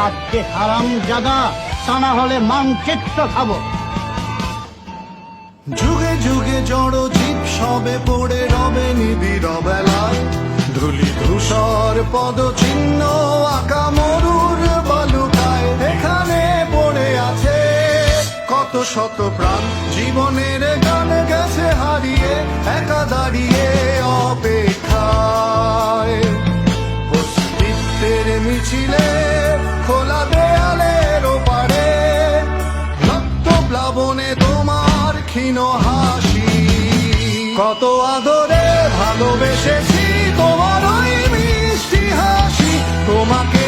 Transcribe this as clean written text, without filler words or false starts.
আজকে হারাম জাদা, তা না হলে মানচিত্র খাবো। যুগে যুগে জড় জীব সবে পড়ে রবে নিবিড় বেলায়, ধুলি ধূসর পদচিহ্ন আঁকা মরুর বালুকায়। এখানে পড়ে আছে কত শত প্রাণ, জীবনের গান গেছে হারিয়ে, একা দাঁড়িয়ে অপেক্ষায়। অস্তিত্বের মিছিলে খোলা দেয়ালের ওপারে, রক্ত প্লাবনে তোমার ক্ষীণ হাসি। কত আদরে ভালোবেসেছি তোমার ওই মিষ্টি হাসি, তোমাকে